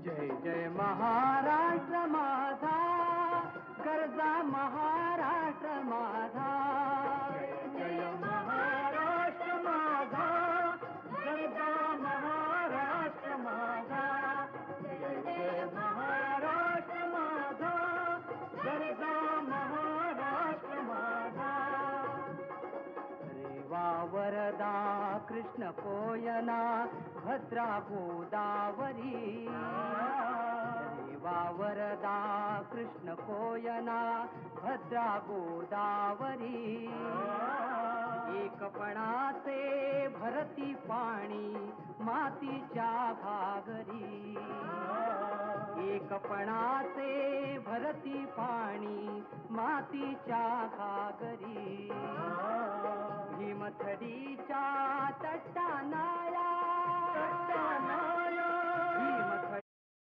जय जय महाराष्ट्र माझा, गरजा महाराष्ट्र माझा. जय जय महाराष्ट्र माझा, गरजा महाराष्ट्र माझा. जय जय महाराष्ट्र माझा, गरजा महाराष्ट्र माझा. रेवा वरदा कृष्ण कोयना भद्रा गोदावरी. रेवा वरदा कृष्ण कोयना भद्रा गोदावरी. एकपणाचे भरती पाणी मातीच्या घागरी. एकपणाचे भरती पाणी मातीच्या घागरी. भीमथडीच्या तटानाया